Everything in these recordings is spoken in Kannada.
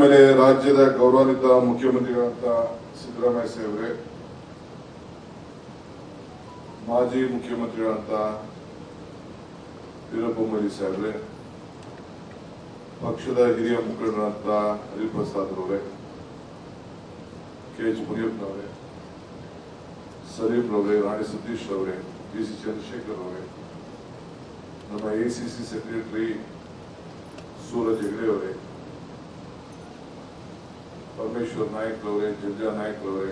ಮೇಲೆ ರಾಜ್ಯದ ಗೌರವಾನ್ವಿತ ಮುಖ್ಯಮಂತ್ರಿಗಳಂತ ಸಿದ್ದರಾಮಯ್ಯ ಸಾಹೇಬ್ರೆ, ಮಾಜಿ ಮುಖ್ಯಮಂತ್ರಿಗಳಂತ ವೀರಪ್ಪ ಮೊಯ್ಲಿ ಸಾಹೇಬ್ರೆ, ಪಕ್ಷದ ಹಿರಿಯ ಮುಖಂಡರಂತ ಹರಿಪ್ರಸಾದ್ ಅವರೇ, ಕೆ ಎಚ್ ಮುನಿಯಪ್ಪನವರೇ, ಸಲೀಂ ರವರೇ, ರಾಣಿ ಸತೀಶ್ ಅವರೇ, ಬಿ ಸಿ ಚಂದ್ರಶೇಖರ್ ಅವರೇ, ನಮ್ಮ ಎಸಿಸಿ ಸೆಕ್ರೆಟರಿ ಸೂರಜ್ ಹೆಗ್ಡೆ ಅವರೇ, ಪರಮೇಶ್ವರ್ ನಾಯಕ್ ಅವರೇ, ಜಗ್ಜಾ ನಾಯಕ್ ಅವರೇ,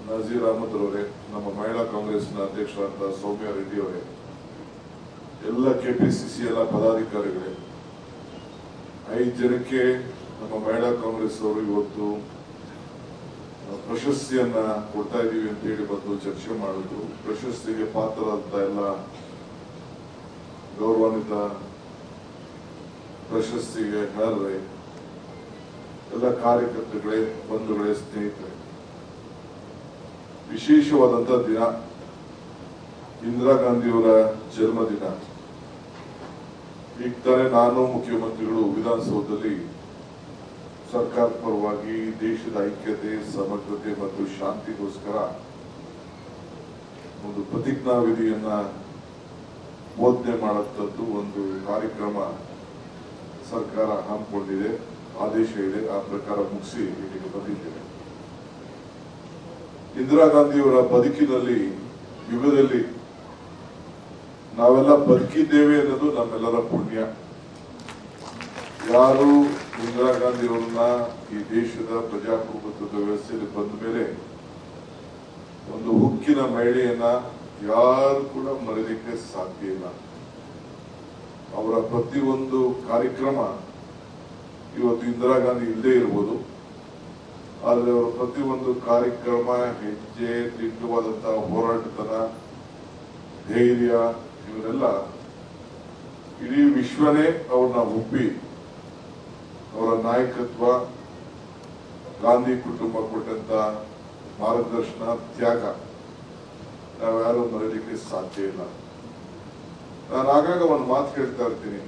ನಜೀರ್ ಅಹಮದ್ ಅವರೇ, ನಮ್ಮ ಮಹಿಳಾ ಕಾಂಗ್ರೆಸ್ನ ಅಧ್ಯಕ್ಷರಾದ ಸೌಮ್ಯ ರೆಡ್ಡಿ ಅವರೇ, ಎಲ್ಲ ಕೆಪಿಸಿಸಿ ಎಲ್ಲ ಪದಾಧಿಕಾರಿಗಳೇ, 5 ಜನಕ್ಕೆ ನಮ್ಮ ಮಹಿಳಾ ಕಾಂಗ್ರೆಸ್ ಅವರು ಇವತ್ತು ಪ್ರಶಸ್ತಿಯನ್ನ ಕೊಡ್ತಾ ಇದೀವಿ ಅಂತ ಹೇಳಿ ಬಂದು ಚರ್ಚೆ ಮಾಡಿದ್ರು. ಪ್ರಶಸ್ತಿಗೆ ಪಾತ್ರರಾದ ಎಲ್ಲ ಗೌರವಾನ್ವಿತ ಪ್ರಶಸ್ತಿಗೆ ಅರ್ಹರೇ, ಎಲ್ಲ ಕಾರ್ಯಕರ್ತರುಗಳೇ, ಬಂಧುಗಳೇ, ಸ್ನೇಹಿತರೆ, ವಿಶೇಷವಾದಂತಹ ದಿನ ಇಂದಿರಾ ಗಾಂಧಿಯವರ ಜನ್ಮದಿನ. ಈಗ ತಾನೇ ನಾನು ಮುಖ್ಯಮಂತ್ರಿಗಳು ವಿಧಾನಸೌಧದಲ್ಲಿ ಸರ್ಕಾರ ಪರವಾಗಿ ದೇಶದ ಐಕ್ಯತೆ, ಸಮಗ್ರತೆ ಮತ್ತು ಶಾಂತಿಗೋಸ್ಕರ ಒಂದು ಪ್ರತಿಜ್ಞಾ ವಿಧಿಯನ್ನ ಬೋಧನೆ ಮಾಡುವಂತದ್ದು ಒಂದು ಕಾರ್ಯಕ್ರಮ ಸರ್ಕಾರ ಹಮ್ಮಿಕೊಂಡಿದೆ, ಆದೇಶ ಇದೆ. ಆ ಪ್ರಕಾರ ಮುಗಿಸಿ ಇಲ್ಲಿಗೆ ಬಂದಿದ್ದೇವೆ. ಇಂದಿರಾ ಗಾಂಧಿಯವರ ಬದುಕಿನಲ್ಲಿ, ಯುಗದಲ್ಲಿ ನಾವೆಲ್ಲ ಬದುಕಿದ್ದೇವೆ ಅನ್ನೋದು ನಮ್ಮೆಲ್ಲರ ಪುಣ್ಯ. ಯಾರು ಇಂದಿರಾ ಗಾಂಧಿಯವರನ್ನ ಈ ದೇಶದ ಪ್ರಜಾಪ್ರಭುತ್ವದ ವ್ಯವಸ್ಥೆಯಲ್ಲಿ ಬಂದ ಮೇಲೆ ಒಂದು ಹುಕ್ಕಿನ ಮಹಿಳೆಯನ್ನ ಯಾರು ಕೂಡ ಮರೆಯಲಿಕ್ಕೆ ಸಾಧ್ಯ ಇಲ್ಲ. ಅವರ ಪ್ರತಿಯೊಂದು ಕಾರ್ಯಕ್ರಮ ಇವತ್ತು ಇಂದಿರಾ ಗಾಂಧಿ ಇಲ್ಲದೆ ಇರ್ಬೋದು, ಆದರೆ ಅವರ ಪ್ರತಿಯೊಂದು ಕಾರ್ಯಕ್ರಮ, ಹೆಜ್ಜೆ, ದಿಟ್ಟವಾದಂತಹ ಹೋರಾಟತನ, ಧೈರ್ಯ, ಇವರೆಲ್ಲ ಇಡೀ ವಿಶ್ವನೇ ಅವ್ರನ್ನ ಒಪ್ಪಿ ಅವರ ನಾಯಕತ್ವ, ಗಾಂಧಿ ಕುಟುಂಬ ಕೊಟ್ಟಂತ ಮಾರ್ಗದರ್ಶನ, ತ್ಯಾಗ ನಾವ್ಯಾರು ಮರೆಯಲಿಕ್ಕೆ ಸಾಧ್ಯ ಇಲ್ಲ. ನಾನು ಆಗಾಗ ಒಂದು ಮಾತು ಹೇಳ್ತಾ ಇರ್ತೀನಿ,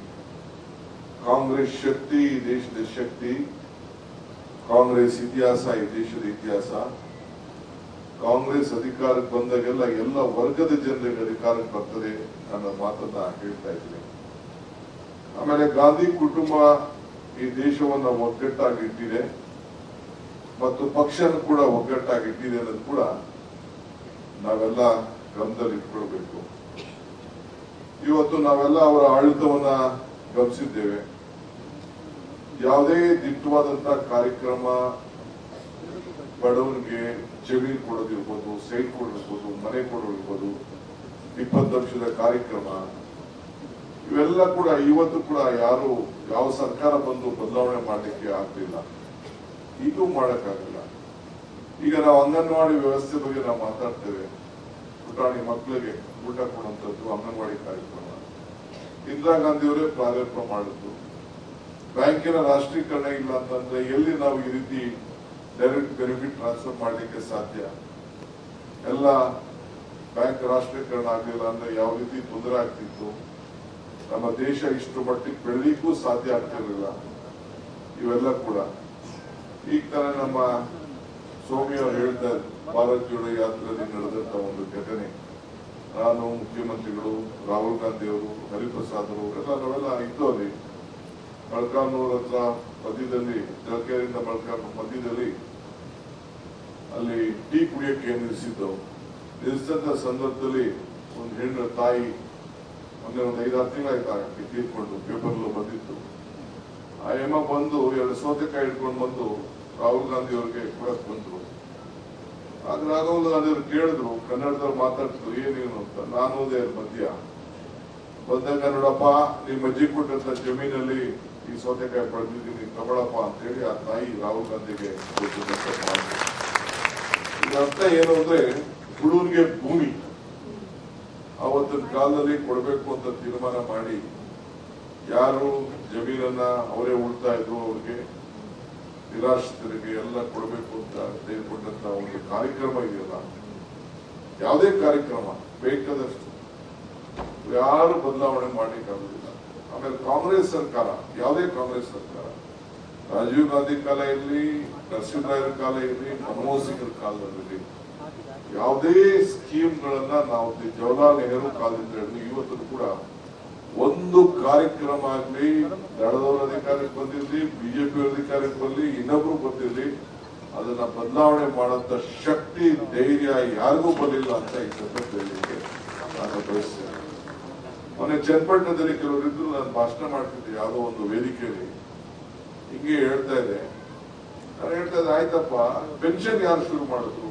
ಕಾಂಗ್ರೆಸ್ ಶಕ್ತಿ ಈ ದೇಶದ ಶಕ್ತಿ, ಕಾಂಗ್ರೆಸ್ ಇತಿಹಾಸ ಈ ದೇಶದ ಇತಿಹಾಸ. ಕಾಂಗ್ರೆಸ್ ಅಧಿಕಾರಕ್ಕೆ ಬಂದಾಗೆಲ್ಲ ಎಲ್ಲ ವರ್ಗದ ಜನರಿಗೆ ಅಧಿಕಾರಕ್ಕೆ ಬರ್ತದೆ ಅನ್ನೋ ಮಾತನ್ನ ಹೇಳ್ತಾ ಇದ್ದೀನಿ. ಆಮೇಲೆ ಗಾಂಧಿ ಕುಟುಂಬ ಈ ದೇಶವನ್ನ ಒಗ್ಗಟ್ಟಾಗಿಟ್ಟಿದೆ ಮತ್ತು ಪಕ್ಷನ ಕೂಡ ಒಗ್ಗಟ್ಟಾಗಿಟ್ಟಿದೆ ಅನ್ನೋದು ಕೂಡ ನಾವೆಲ್ಲ ಗಮನದಲ್ಲಿ ಇಟ್ಕೊಳ್ಬೇಕು. ಇವತ್ತು ನಾವೆಲ್ಲ ಅವರ ಆಡಳಿತವನ್ನ ಗಮನಿಸಿದ್ದೇವೆ. ಯಾವುದೇ ದಿಟ್ಟವಾದಂತಹ ಕಾರ್ಯಕ್ರಮ, ಬಡವನಿಗೆ ಜಮೀನು ಕೊಡೋದಿರ್ಬೋದು, ಸೈಟ್ ಕೊಡೋದಿರ್ಬೋದು, ಮನೆ ಕೊಡೋದಿರ್ಬೋದು, 20 ಲಕ್ಷದ ಕಾರ್ಯಕ್ರಮ, ಇವೆಲ್ಲ ಕೂಡ ಇವತ್ತು ಕೂಡ ಯಾರು ಯಾವ ಸರ್ಕಾರ ಬಂದು ಬದಲಾವಣೆ ಮಾಡಲಿಕ್ಕೆ ಆಗ್ಲಿಲ್ಲ, ಈಗೂ ಮಾಡಕ್ಕಾಗಲ್ಲ. ಈಗ ನಾವು ಅಂಗನವಾಡಿ ವ್ಯವಸ್ಥೆ ಬಗ್ಗೆ ನಾವು ಮಾತಾಡ್ತೇವೆ. ಪುಟಾಣಿ ಮಕ್ಕಳಿಗೆ ಊಟ ಕೊಡುವಂಥದ್ದು ಅಂಗನವಾಡಿ ಕಾರ್ಯಕ್ರಮ ಇಂದಿರಾ ಗಾಂಧಿಯವರೇ ಪ್ರಾರಂಭ ಮಾಡಿದ್ರು. ಬ್ಯಾಂಕಿನ ರಾಷ್ಟ್ರೀಕರಣ ಇಲ್ಲ ಅಂತಂದ್ರೆ ಎಲ್ಲಿ ನಾವು ಈ ರೀತಿ ಡೈರೆಕ್ಟ್ ಬೆನಿಫಿಟ್ ಟ್ರಾನ್ಸ್ಫರ್ ಮಾಡಲಿಕ್ಕೆ ಸಾಧ್ಯ? ಎಲ್ಲ ಬ್ಯಾಂಕ್ ರಾಷ್ಟ್ರೀಕರಣ ಆಗಲಿಲ್ಲ ಅಂದ್ರೆ ಯಾವ ರೀತಿ ತೊಂದರೆ ಆಗ್ತಿತ್ತು, ನಮ್ಮ ದೇಶ ಇಷ್ಟು ಮಟ್ಟಿಗೆ ಬೆಳಲಿಕ್ಕೂ ಸಾಧ್ಯ ಆಗ್ತಿರ್ಲಿಲ್ಲ. ಇವೆಲ್ಲ ಕೂಡ ಈಗ ತಾನೇ ನಮ್ಮ ಸೌಮ್ಯ ಅವರು ಹೇಳ್ತಾ ಭಾರತ್ ಜೋಡೋ ಯಾತ್ರೆಯಲ್ಲಿ ನಡೆದಂತ ಒಂದು ಘಟನೆ, ನಾನು, ಮುಖ್ಯಮಂತ್ರಿಗಳು, ರಾಹುಲ್ ಗಾಂಧಿ ಅವರು, ಹರಿಪ್ರಸಾದ್ ಅವರು ಎಲ್ಲ ನಾವೆಲ್ಲ ಇದ್ದು ಅಲ್ಲಿ ಮೊಳಕಾಲ್ಮೂರು ಹತ್ರ ಮಧ್ಯದಲ್ಲಿ, ಜಲಕೆರೆಯಿಂದ ಮೊಳಕಾಲ್ಮೂರು ಮಧ್ಯದಲ್ಲಿ ಅಲ್ಲಿ ಟೀ ಕುಡಿಯಕ್ಕೆ ನಿಲ್ಲಿಸಿದ್ದವು. ನಿಲ್ಲಿಸಿದಂತ ಸಂದರ್ಭದಲ್ಲಿ ಒಂದು ಹೆಣ್ಣು ತಾಯಿ ಮೊನ್ನೆ ಒಂದು 5-6 ತಿಂಗಳಾಯ್ತು ತೀರ್ಕೊಂಡು, ಪೇಪರ್ಲು ಬಂದಿತ್ತು. ಆ ಎಮ್ಮ ಬಂದು 2 ಸೌತೆಕಾಯಿ ಹಿಡ್ಕೊಂಡು ಬಂದು ರಾಹುಲ್ ಗಾಂಧಿ ಅವರಿಗೆ ಕೊಡಕ್ ಬಂದ್ರು. ಆಗ ರಾಹುಲ್ ಗಾಂಧಿ ಅವರು ಕೇಳಿದ್ರು, ಕನ್ನಡದವ್ರು ಮಾತಾಡ್ತಿದ್ರು, ಏನೇನು ಅಂತ. ನಾನು ಅದೇ ಮಧ್ಯ ಬಂದಾಗ, ನೋಡಪ್ಪ ನಿಮ್ಮ ಅಜ್ಜಿ ಕೊಟ್ಟಂತ ಜಮೀನಲ್ಲಿ ಈ ಸೌತೆಕಾಯಿ ಪಡೆದಿದ್ದೀನಿ, ತಗೊಳಪ್ಪ ಅಂತ ಹೇಳಿ ಆ ತಾಯಿ ರಾಹುಲ್ ಗಾಂಧಿಗೆ ಇದರ ಅರ್ಥ ಏನು ಅಂದ್ರೆ, ಹುಡುಗರಿಗೆ ಭೂಮಿ ಅವತ್ತಿನ ಕಾಲದಲ್ಲಿ ಕೊಡಬೇಕು ಅಂತ ತೀರ್ಮಾನ ಮಾಡಿ, ಯಾರು ಜಮೀನನ್ನ ಅವರೇ ಉಳ್ತಾ ಇದ್ರು ಅವ್ರಿಗೆ, ನಿರಾಶ್ರಿತರಿಗೆ ಎಲ್ಲ ಕೊಡಬೇಕು ಅಂತ ತೆಗೆದುಕೊಂಡಂತ ಒಂದು ಕಾರ್ಯಕ್ರಮ ಇದೆಯಲ್ಲ, ಯಾವುದೇ ಕಾರ್ಯಕ್ರಮ ಬೇಕಾದಷ್ಟು ಯಾರು ಬದಲಾವಣೆ ಮಾಡ್ಲಿಕ್ಕಾಗುದಿಲ್ಲ. ಆಮೇಲೆ ಕಾಂಗ್ರೆಸ್ ಸರ್ಕಾರ, ಯಾವುದೇ ಕಾಂಗ್ರೆಸ್ ಸರ್ಕಾರ ರಾಜೀವ್ ಗಾಂಧಿ ಕಾಲ ಇರಲಿ, ನರಸಿಂಹರಾಯರ ಕಾಲ ಇರಲಿ, ಮನಮೋಹನ್ ಸಿಂಗ್ ಕಾಲದಲ್ಲಿ ಯಾವುದೇ ಸ್ಕೀಮ್ಗಳನ್ನ ನಾವು ಜವಾಹರ್ಲಾಲ್ ನೆಹರು ಕಾಲದಿಂದ ಹಿಡಿದು ಇವತ್ತು ಕೂಡ ಒಂದು ಕಾರ್ಯಕ್ರಮ ಆಗ್ಲಿ ದಳದವರ ಅಧಿಕಾರಕ್ಕೆ ಬಂದಿರ್ಲಿ, ಬಿಜೆಪಿ ಅಧಿಕಾರಕ್ಕೆ ಬರಲಿ, ಇನ್ನೊಬ್ರು ಬಂದಿರ್ಲಿ, ಅದನ್ನ ಬದಲಾವಣೆ ಮಾಡೋಂತ ಶಕ್ತಿ ಧೈರ್ಯ ಯಾರಿಗೂ ಬರಲಿಲ್ಲ ಅಂತ ಈ ಸಂದರ್ಭದಲ್ಲಿ ನಾನು ಬಯಸ್ತೇನೆ. ಮೊನ್ನೆ ಚನ್ನಪಟ್ಟಣದಲ್ಲಿ ಕೆಲವರಿದ್ರು ನಾನು ಭಾಷಣ ಮಾಡ್ತಿದ್ದೆ ಯಾವುದೋ ಒಂದು ವೇದಿಕೆಯಲ್ಲಿ, ಹಿಂಗೆ ಹೇಳ್ತಾ ಇದ್ದೆ. ಆಯ್ತಪ್ಪ, ಪೆನ್ಷನ್ ಯಾರು ಶುರು ಮಾಡಿದ್ರು?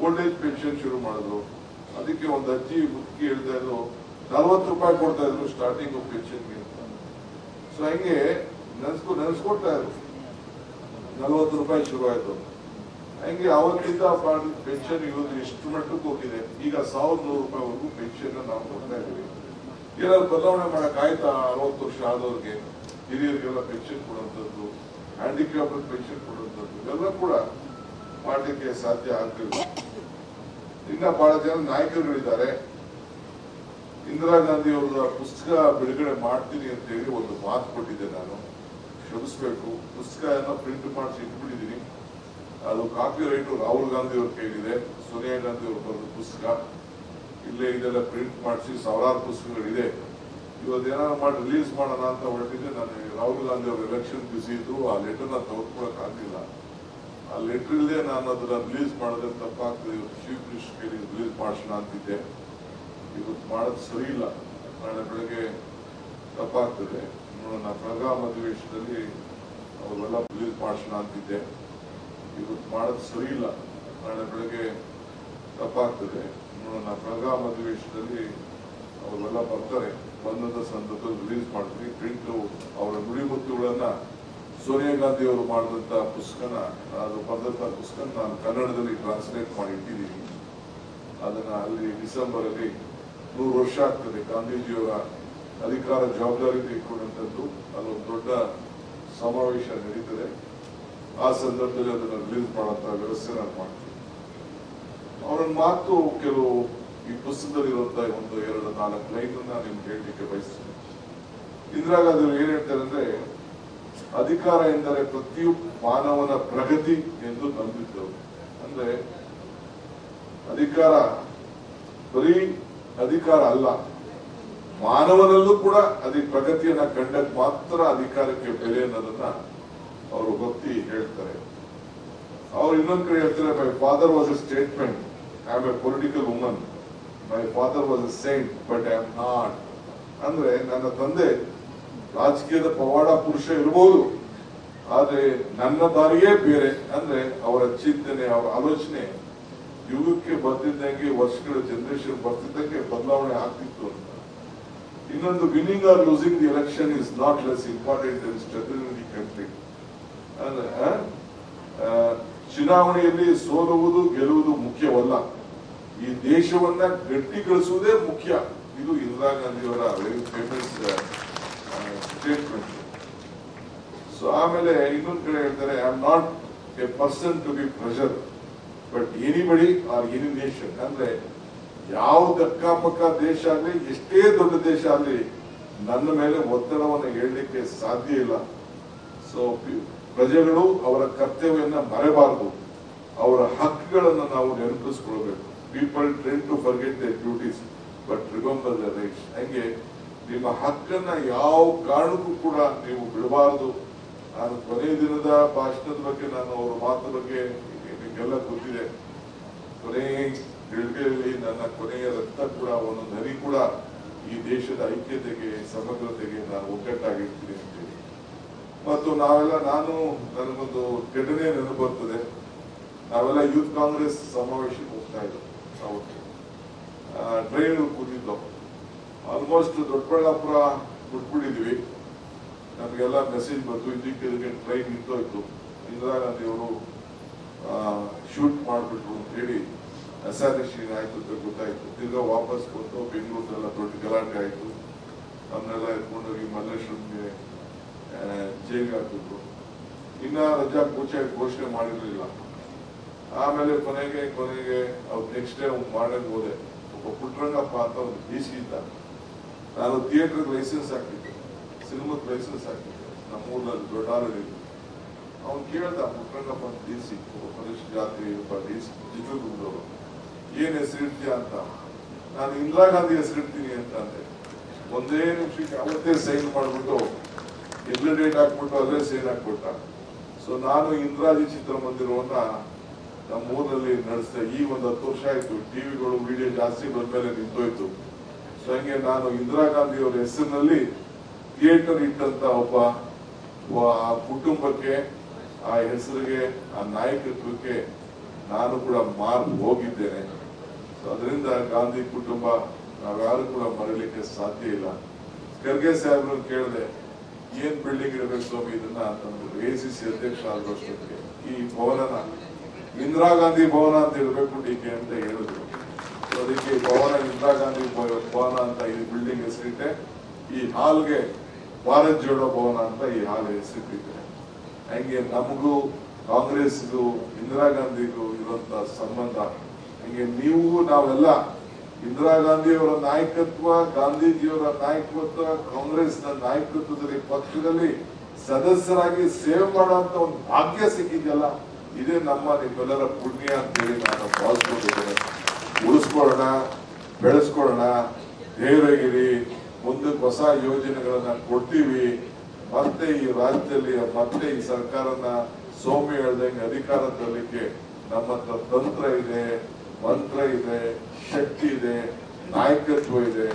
ಓಲ್ಡ್ ಏಜ್ ಪೆನ್ಷನ್ ಶುರು ಮಾಡಿದ್ರು. ಅದಕ್ಕೆ ಒಂದು ಅಜ್ಜಿ ಮುದುಕಿ ಹೇಳ್ತಾ ಇದ್ರು, 40 ರೂಪಾಯಿ ಕೊಡ್ತಾ ಇದ್ರು ಸ್ಟಾರ್ಟಿಂಗ್ ಪೆನ್ಷನ್ಗೆ ಅಂತ. ಸೊ ಹಂಗೆ ನೆನ್ಸ್ಕೊಡ್ತಾ ಇದ್ರು, 40 ರೂಪಾಯಿ ಶುರು ಆಯ್ತು. ಹಂಗೆ ಅವತ್ತಿಂದ ಪೆನ್ಷನ್ ಇವತ್ತು ಎಷ್ಟು ಮಟ್ಟಕ್ಕೆ ಹೋಗಿದೆ. ಈಗ 1100 ರೂಪಾಯಿವರೆಗೂ ಪೆನ್ಷನ್ ನಾವು ಕೊಡ್ತಾ ಇದ್ದೀವಿ. ಏನಾದ್ರು ಬದಲಾವಣೆ ಮಾಡಕ್ ಆಯ್ತಾ? 60 ವರ್ಷ ಆದವ್ರಿಗೆ, ಹಿರಿಯರಿಗೆಲ್ಲ ಪೆನ್ಷನ್ ಕೊಡುವಂಥದ್ದು, ಹ್ಯಾಂಡಿಕ್ಯಾಪ್ ಪೆನ್ಷನ್ ಕೊಡುವಂಥದ್ದು ಇವೆಲ್ಲ ಕೂಡ ಮಾಡಲಿಕ್ಕೆ ಸಾಧ್ಯ ಆಗ್ತಿಲ್ಲ. ಇನ್ನ ಬಹಳ ಜನ ನಾಯಕರುಗಳಿದ್ದಾರೆ. ಇಂದಿರಾ ಗಾಂಧಿ ಅವರ ಪುಸ್ತಕ ಬಿಡುಗಡೆ ಮಾಡ್ತೀನಿ ಅಂತ ಹೇಳಿ ಒಂದು ಮಾತು ಕೊಟ್ಟಿದ್ದೆ ನಾನು, ಶ್ರಮಿಸಬೇಕು. ಪುಸ್ತಕ ಪ್ರಿಂಟ್ ಮಾಡಿಸಿ ಇಟ್ಬಿಟ್ಟಿದ್ದೀನಿ. ಅದು ಕಾಪಿ ರೈಟ್ ರಾಹುಲ್ ಗಾಂಧಿ ಅವ್ರ ಕೈಲಿದೆ, ಸೋನಿಯಾ ಗಾಂಧಿ ಅವರು ಬರೆದ ಪುಸ್ತಕ ಇಲ್ಲೇ ಇದೆಲ್ಲ ಪ್ರಿಂಟ್ ಮಾಡಿಸಿ ಸಾವಿರಾರು ಪುಸ್ತಕಗಳಿದೆ. ಇವತ್ತೇನಾದ್ರು ಮಾಡಿ ರಿಲೀಸ್ ಮಾಡೋಣ ಅಂತ ಹೊರಟಿದ್ದೆ. ನಾನು ರಾಹುಲ್ ಗಾಂಧಿ ಅವ್ರ ಎಲೆಕ್ಷನ್ ಬಿಸಿ ಇದ್ರು, ಆ ಲೆಟರ್ನ ತೆಗೆದುಕೊಳಕ್ ಆಗ್ಲಿಲ್ಲ. ಆ ಲೆಟರ್ ಇಲ್ಲದೆ ನಾನು ಅದನ್ನ ರಿಲೀಸ್ ಮಾಡಿದ್ರೆ ತಪ್ಪಾಗ್ತದೆ. ಇವತ್ತು ಚೀಫ್ ಮಿನಿಸ್ಟರ್ ಕೈಲಿ ರಿಲೀಸ್ ಮಾಡಿಸೋಣ ಅಂತಿದ್ದೆ. ಇವತ್ತು ಮಾಡೋದು ಸರಿ ಇಲ್ಲ, ನಾಳೆ ಬೆಳಗ್ಗೆ ತಪ್ಪಾಗ್ತದೆ. ನೋಡೋಣ, ಬೆಳಗಾಂ ಅಧಿವೇಶನದಲ್ಲಿ ಅವರೆಲ್ಲ ರಿಲೀಸ್ ಮಾಡಿಸೋಣ ಅಂತಿದ್ದೆ. ಇವತ್ತು ಮಾಡೋದು ಸರಿ ಇಲ್ಲ, ನಾಳೆ ಬೆಳಗ್ಗೆ ತಪ್ಪಾಗ್ತದೆ. ನೋಡೋಣ, ಬೆಳಗಾಂ ಅಧಿವೇಶನದಲ್ಲಿ ಅವರೆಲ್ಲ ಬರ್ತಾರೆ, ಬಂದಂತ ಸಂದರ್ಭದಲ್ಲಿ ರಿಲೀಸ್ ಮಾಡ್ತೀನಿ. ಪ್ರಿಂಟ್ ಅವರ ನುಡಿಮುತ್ತುಗಳನ್ನ ಸೋನಿಯಾ ಗಾಂಧಿ ಅವರು ಮಾಡಿದಂತ ಪುಸ್ತಕನ, ಅದು ಬರೆದಂತ ಪುಸ್ತಕ ನಾನು ಕನ್ನಡದಲ್ಲಿ ಟ್ರಾನ್ಸ್ಲೇಟ್ ಮಾಡಿ ಇಟ್ಟಿದ್ದೀನಿ. ಅದನ್ನ ಅಲ್ಲಿ ಡಿಸೆಂಬರ್ ಅಲ್ಲಿ 100 ವರ್ಷ ಆಗ್ತದೆ ಗಾಂಧೀಜಿಯವರ ಅಧಿಕಾರ ಜವಾಬ್ದಾರಿ ತೆಗೆದುಕೊಂಡಂತದ್ದು. ಅದೊಂದು ದೊಡ್ಡ ಸಮಾವೇಶ ನಡೀತದೆ. ಆ ಸಂದರ್ಭದಲ್ಲಿ ಅದನ್ನ ರಿಲೀಸ್ ಮಾಡುವಂತ ವ್ಯವಸ್ಥೆ ನಾನು ಮಾಡ್ತೀನಿ. ಅವರ ಮಾತು ಕೆಲವು ಈ ಪುಸ್ತಕದಲ್ಲಿರುವಂತಹ 1, 2, 4 ಲೈನ್ ನಿಮ್ಗೆ ಹೇಳಲಿಕ್ಕೆ ಬಯಸ್ತೀನಿ. ಇಂದಿರಾ ಗಾಂಧಿ ಅವರು ಏನ್ ಹೇಳ್ತಾರೆ ಅಂದ್ರೆ, ಅಧಿಕಾರ ಎಂದರೆ ಪ್ರತಿಯೊಬ್ಬ ಮಾನವನ ಪ್ರಗತಿ ಎಂದು ನಂಬಿದ್ದವರು. ಅಂದ್ರೆ ಅಧಿಕಾರ ಬರೀ ಅಧಿಕಾರ ಅಲ್ಲ, ಮಾನವನಲ್ಲೂ ಕೂಡ ಪ್ರಗತಿಯನ್ನ ಕಂಡಕ್ಕೆ ಮಾತ್ರ ಅಧಿಕಾರಕ್ಕೆ ಬೆಲೆ ಅನ್ನೋದನ್ನ ಅವರು ಭಕ್ತಿ ಹೇಳ್ತಾರೆ. ಅವ್ರು ಇನ್ನೊಂದ್ ಕಡೆ ಹೇಳ್ತಾರೆ, my father was A statement, I am A political woman. My father was A Saint but I am not. ಅಂದ್ರೆ ನನ್ನ ತಂದೆ ರಾಜಕೀಯದ ಪವಾಡ ಪುರುಷ ಇರಬಹುದು, ಆದ್ರೆ ನನ್ನ ದಾರಿಯೇ ಬೇರೆ. ಅಂದ್ರೆ ಅವರ ಚಿಂತನೆ, ಅವರ ಆಲೋಚನೆ ಯುಗಕ್ಕೆ ಬರ್ತಿದ್ದಂಗೆ, ವರ್ಷಗಳ ಜನರೇಷನ್ ಬರ್ತಿದ್ದಂಗೆ ಬದಲಾವಣೆ ಆಗ್ತಿತ್ತು ಅಂತ. ಇನ್ನೊಂದು, winning or losing the election is not less important than strengthening the country. ಅಂದ್ರೆ ಚುನಾವಣೆಯಲ್ಲಿ ಸೋಲುವುದು ಗೆಲ್ಲುವುದು ಮುಖ್ಯವಲ್ಲ, ಈ ದೇಶವನ್ನ ಗಟ್ಟಿಗೊಳಿಸುವುದೇ ಮುಖ್ಯ. ಇದು ಇಂದಿರಾ ಗಾಂಧಿಯವರ ವೆರಿ ಫೇಮಸ್ ಸ್ಟೇಟ್ಮೆಂಟ್. ಸೊ ಆಮೇಲೆ ಇನ್ನೊಂದು ಕಡೆ ಹೇಳ್ತಾರೆ, I am not a person to be pressure but anybody or any nation. ಅಂದ್ರೆ ಯಾವ ಅಕ್ಕಪಕ್ಕ ದೇಶ ಆಗಲಿ, ಎಷ್ಟೇ ದೊಡ್ಡ ದೇಶ ಆಗಲಿ, ನನ್ನ ಮೇಲೆ ಒತ್ತಡವನ್ನು ಹೇಳಲಿಕ್ಕೆ ಸಾಧ್ಯ ಇಲ್ಲ. ಸೊ ಪ್ರಜೆಗಳು ಅವರ ಕರ್ತವ್ಯವನ್ನ ಮರೆಬಾರದು, ಅವರ ಹಕ್ಕುಗಳನ್ನು ನಾವು ನೆನಪಿಸ್ಕೊಳ್ಬೇಕು. People trend to forget their duties but remember the rights. ಹಂಗೆ ನಿಮ್ಮ ಹಕ್ಕನ್ನ ಯಾವ ಕಾರಣಕ್ಕೂ ಕೂಡ ನೀವು ಬಿಡಬಾರದು. ನಾನು ಕೊನೆಯ ದಿನದ ಭಾಷಣದ ಬಗ್ಗೆ, ನಾನು ಅವರ ಮಾತು ಬಗ್ಗೆ ನಿಮಗೆಲ್ಲ ಗೊತ್ತಿದೆ. ಕೊನೆಯ ಗಳಿಗೆಯಲ್ಲಿ ನನ್ನ ಕೊನೆಯ ರಕ್ತ ಕೂಡ, ಒಂದೊಂದು ಹನಿ ಕೂಡ ಈ ದೇಶದ ಐಕ್ಯತೆಗೆ, ಸಮಗ್ರತೆಗೆ ನಾನು ಒಗ್ಗಟ್ಟಾಗಿರ್ತೀನಿ ಅಂತೇಳಿ. ಮತ್ತು ನನಗೊಂದು ಘಟನೆ ನೆನಪು ಬರ್ತದೆ. ನಾವೆಲ್ಲ ಯೂತ್ ಕಾಂಗ್ರೆಸ್ ಸಮಾವೇಶಕ್ಕೆ ಹೋಗ್ತಾ ಇದ್ದೋ, ಅವತ್ತು ಟ್ರೈನ್ ಕೂತಿದ್ದೋ. ಆಲ್ಮೋಸ್ಟ್ ದೊಡ್ಡಬಳ್ಳಾಪುರ ಬಿಟ್ಬಿಟ್ಟಿದ್ವಿ. ನಮಗೆಲ್ಲ ಮೆಸೇಜ್ ಬಂತು, ಇದಕ್ಕೆ ಟ್ರೈನ್ ನಿಂತೋಯ್ತು, ಇಂದಿರಾ ಗಾಂಧಿ ಅವರು ಶೂಟ್ ಮಾಡಿಬಿಟ್ರು ಅಂತ ಹೇಳಿ ಅಸಾಸಿನೇಷನ್ ಆಯ್ತು ಅಂತ ಗೊತ್ತಾಯ್ತು. ತಿರ್ಗಾ ವಾಪಸ್ ಬಂದು ಬೆಂಗಳೂರಲ್ಲ ದೊಡ್ಡ ಗಲಾಟೆ ಆಯ್ತು. ನಮ್ಮನ್ನೆಲ್ಲ ಎತ್ಕೊಂಡೋಗಿ ಮಲ್ಲೇಶ್ವರಂಗೆ ಜೈಲಿಗೆ ಹಾಕಿದ್ರು. ಇನ್ನ ರಜಾ ಘೋಷಣೆ ಮಾಡಿರ್ಲಿಲ್ಲ. ಆಮೇಲೆ ಕೊನೆಗೆ ಅವ್ರು ನೆಕ್ಸ್ಟ್ ಡೇ ಮಾಡಕ್ ಹೋದೆ. ಒಬ್ಬ ಪುಟ್ರಂಗಪ್ಪ ಅಂತ ಒಂದು ಡಿಸಿ ಇದ್ದ. ನಾನು ಥಿಯೇಟರ್ ಲೈಸೆನ್ಸ್ ಹಾಕಿದ್ದೆ, ಸಿನಿಮಾದ ಲೈಸೆನ್ಸ್ ಹಾಕಿದ್ದೆ, ನಮ್ಮೂರಲ್ಲಿ ದೊಡ್ಡ ಅವ್ನು ಕೇಳ್ದ ಮುಖಂಡಪ್ಪ ಡಿ ಸಿ ಪರಿಶಿಷ್ಟ ಜಾತಿ ಚಿತ್ರದುರ್ಗದವರು ಏನ್ ಹೆಸರಿಡ್ತೀಯ ಅಂತ. ನಾನು ಇಂದಿರಾ ಗಾಂಧಿ ಹೆಸರಿಡ್ತೀನಿ ಅಂತ ಅಂದೆ. ಒಂದೇ ನಿಮಿಷಕ್ಕೆ ಅವತ್ತೇ ಸೈನ್ ಮಾಡ್ಬಿಟ್ಟು ಎಲ್ಲ ಡೇಟ್ ಹಾಕ್ಬಿಟ್ಟು ಅಲ್ಲೇ ಸೈನ್ ಹಾಕ್ಬಿಟ್ಟ. ಸೊ ನಾನು ಇಂದಿರಾಜಿ ಚಿತ್ರಮಂದಿರವನ್ನ ನಮ್ಮ ಊರಲ್ಲಿ ನಡೆಸಿದೆ. ಈ ಒಂದು 10 ವರ್ಷ ಆಯ್ತು. ಟಿವಿಗಳು ವಿಡಿಯೋ ಜಾಸ್ತಿ ಬಂದ್ಮೇಲೆ ನಿಂತೋಯ್ತು. ಸೊ ಹಂಗೆ ನಾನು ಇಂದಿರಾ ಗಾಂಧಿ ಅವರ ಹೆಸರಿನಲ್ಲಿ ಥಿಯೇಟರ್ ಇಟ್ಟಂತ ಒಬ್ಬ ಕುಟುಂಬಕ್ಕೆ, ಆ ಹೆಸರಿಗೆ, ಆ ನಾಯಕತ್ವಕ್ಕೆ ನಾನು ಕೂಡ ಮಾರ್ಕ್ ಹೋಗಿದ್ದೇನೆ. ಸೊ ಅದರಿಂದ ಗಾಂಧಿ ಕುಟುಂಬ ನಾವ್ಯಾರು ಕೂಡ ಮರಲಿಕ್ಕೆ ಸಾಧ್ಯ ಇಲ್ಲ. ಖರ್ಗೆ ಸಾಹೇಬ್ರನ್ನ ಕೇಳಿದೆ, ಏನ್ ಬಿಲ್ಡಿಂಗ್ ಇರಬೇಕು ಸ್ವಾಮಿ ಇದನ್ನ ಅಂತಂದ್ರು. ACC ಅಧ್ಯಕ್ಷ ಆದಷ್ಟೊತ್ತಿಗೆ ಈ ಭವನನ ಇಂದಿರಾ ಗಾಂಧಿ ಭವನ ಅಂತ ಇರಬೇಕು ಡಿಕೆ ಅಂತ ಹೇಳಿದ್ರು. ಅದಕ್ಕೆ ಭವನ ಇಂದಿರಾ ಗಾಂಧಿ ಭವನ ಅಂತ ಈ ಬಿಲ್ಡಿಂಗ್ ಹೆಸರಿಟ್ಟೆ. ಈ ಹಾಲ್ಗೆ ಭಾರತ್ ಜೋಡೋ ಭವನ ಅಂತ ಈ ಹಾಲ್ ಹೆಸರಿಟ್ಟಿದೆ. ಹಂಗೆ ನಮಗೂ ಕಾಂಗ್ರೆಸ್ಗೂ ಇಂದಿರಾ ಗಾಂಧಿಗೂ ಇರುವಂತ ಸಂಬಂಧ. ಹಂಗೆ ನೀವು ನಾವೆಲ್ಲ ಇಂದಿರಾ ಗಾಂಧಿಯವರ ನಾಯಕತ್ವ, ಗಾಂಧೀಜಿಯವರ ನಾಯಕತ್ವ, ಕಾಂಗ್ರೆಸ್ನ ನಾಯಕತ್ವದಲ್ಲಿ ಪಕ್ಷದಲ್ಲಿ ಸದಸ್ಯರಾಗಿ ಸೇವೆ ಮಾಡುವಂತ ಒಂದು ಭಾಗ್ಯ ಸಿಕ್ಕಿದೆಯಲ್ಲ, ಇದೇ ನಿಮ್ಮೆಲ್ಲರ ಪುಣ್ಯ ಅಂತೇಳಿ ನಾನು ಭಾವಿಸ್ಕೊಂಡಿದ್ದೇನೆ. ಉಳಿಸ್ಕೊಳ್ಳೋಣ, ಬೆಳೆಸ್ಕೊಳ್ಳೋಣ, ಧೈರ್ಯಗಿರಿ, ಮುಂದಕ್ಕೆ ಹೊಸ ಯೋಜನೆಗಳನ್ನ ಕೊಡ್ತೀವಿ. ಮತ್ತೆ ಈ ರಾಜ್ಯದಲ್ಲಿ ಮತ್ತೆ ಈ ಸರ್ಕಾರನ ಸೌಮ್ಯ ಹೇಳ್ದಂಗೆ ಅಧಿಕಾರ ತರಲಿಕ್ಕೆ ನಮ್ಮ ಹತ್ರ ತಂತ್ರ ಇದೆ, ಮಂತ್ರ ಇದೆ, ಶಕ್ತಿ ಇದೆ, ನಾಯಕತ್ವ ಇದೆ.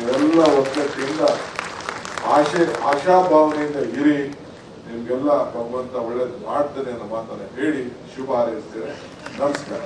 ಇವೆಲ್ಲ ಒಗ್ಗಟ್ಟಿಂದ ಆಶಾಭಾವನೆಯಿಂದ ಇರಿ. ನಿಮ್ಗೆಲ್ಲ ಭಗವಂತ ಒಳ್ಳೇದು ಮಾಡ್ತಾನೆ ಅನ್ನೋ ಮಾತನ್ನ ಹೇಳಿ ಶುಭ ಹಾರೈಸ್ತೇನೆ. ನಮಸ್ಕಾರ.